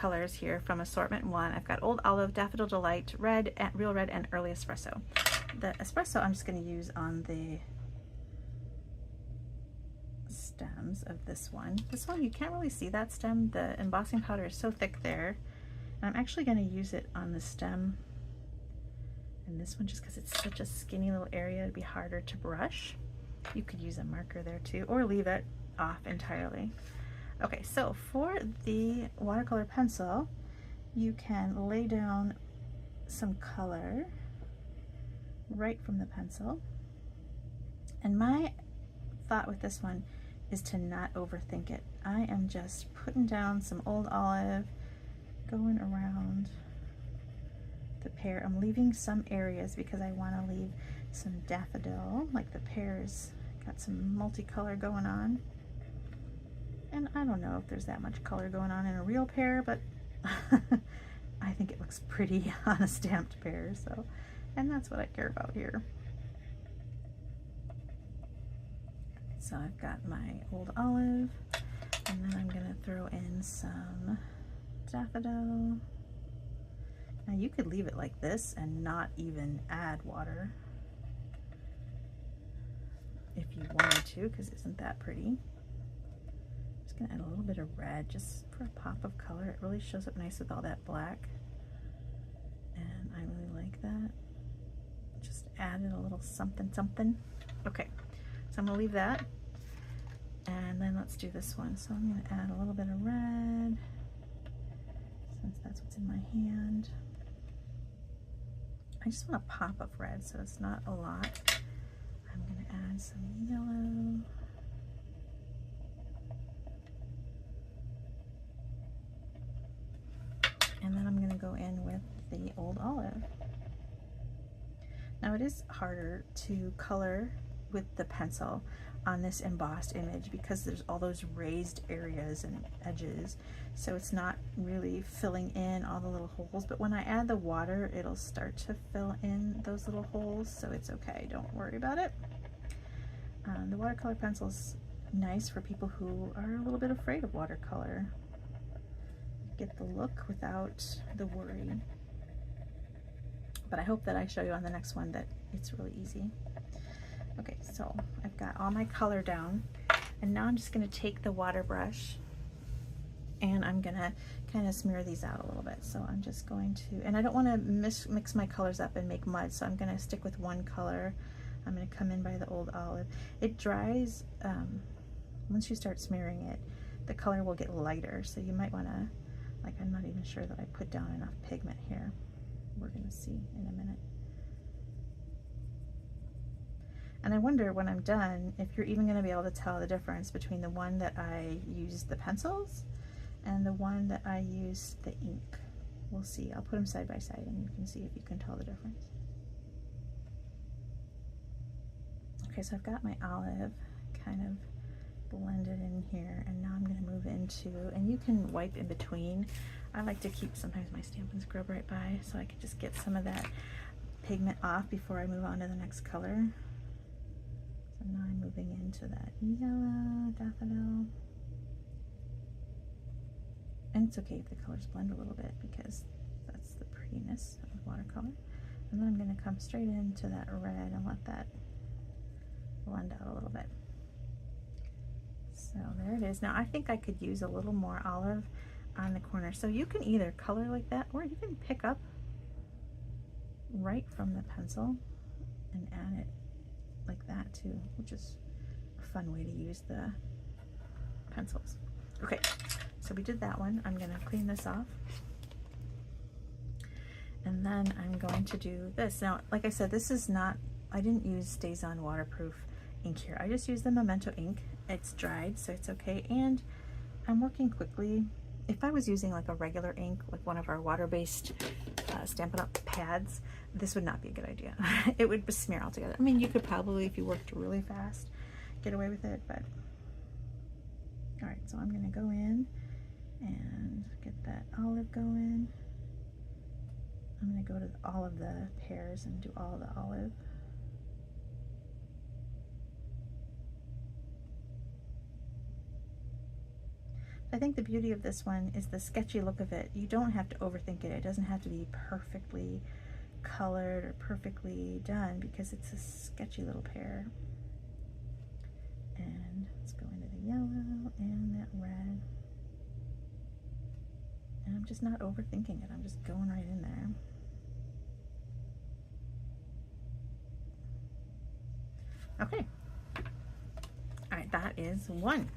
colors here from assortment 1. I've got Old Olive, Daffodil Delight, Red, and Real Red, and Early Espresso. The espresso I'm just going to use on the stems of this one. This one, you can't really see that stem. The embossing powder is so thick there. And I'm actually going to use it on the stem and this one just because it's such a skinny little area. It'd be harder to brush. You could use a marker there too, or leave it off entirely. Okay, so for the watercolor pencil, you can lay down some color right from the pencil. And my thought with this one is to not overthink it. I am just putting down some Old Olive, going around the pear. I'm leaving some areas because I want to leave some daffodil, like the pear's got some multicolor going on. And I don't know if there's that much color going on in a real pear, but I think it looks pretty on a stamped pear, so, and that's what I care about here. So I've got my Old Olive, and then I'm gonna throw in some daffodil. Now you could leave it like this and not even add water if you wanted to, because isn't that pretty? Add a little bit of red just for a pop of color. It really shows up nice with all that black, and I really like that. Just added a little something something. Okay, so I'm gonna leave that, and then let's do this one. So I'm gonna add a little bit of red since that's what's in my hand. I just want a pop of red, so it's not a lot. I'm gonna add some yellow. And then I'm going to go in with the Old Olive. Now it is harder to color with the pencil on this embossed image because there's all those raised areas and edges, so it's not really filling in all the little holes, but when I add the water it'll start to fill in those little holes, so it's okay, don't worry about it. The watercolor pencil is nice for people who are a little bit afraid of watercolor. Get the look without the worry. But I hope that I show you on the next one that it's really easy. Okay, so I've got all my color down, and now I'm just going to take the water brush and I'm going to kind of smear these out a little bit. So I'm just going to, and I don't want to mix my colors up and make mud, so I'm going to stick with one color. I'm going to come in by the Old Olive. It dries, once you start smearing it, the color will get lighter, so you might want to, like, I'm not even sure that I put down enough pigment here. We're going to see in a minute. And I wonder when I'm done if you're even going to be able to tell the difference between the one that I used the pencils and the one that I used the ink. We'll see. I'll put them side by side and you can see if you can tell the difference. Okay, so I've got my olive kind of blended in here, and now I'm going to move into, and you can wipe in between. I like to keep sometimes my Stampin' Scrub right by so I can just get some of that pigment off before I move on to the next color. So now I'm moving into that yellow daffodil. And it's okay if the colors blend a little bit because that's the prettiness of watercolor. And then I'm going to come straight into that red and let that blend out a little bit. So there it is. Now I think I could use a little more olive on the corner. So you can either color like that, or you can pick up right from the pencil and add it like that too, which is a fun way to use the pencils. Okay, so we did that one. I'm gonna clean this off. And then I'm going to do this. Now, like I said, this is not, I didn't use StazOn waterproof ink here. I just used the Memento ink. It's dried, so it's okay. And I'm working quickly. If I was using like a regular ink, like one of our water-based Stampin' Up pads, this would not be a good idea. It would smear altogether. I mean, you could probably, if you worked really fast, get away with it, but all right, so I'm gonna go in and get that olive going. I'm gonna go to all of the pears and do all of the olive. I think the beauty of this one is the sketchy look of it. You don't have to overthink it. It doesn't have to be perfectly colored or perfectly done because it's a sketchy little pear. And let's go into the yellow and that red. And I'm just not overthinking it. I'm just going right in there. Okay. All right, that is one.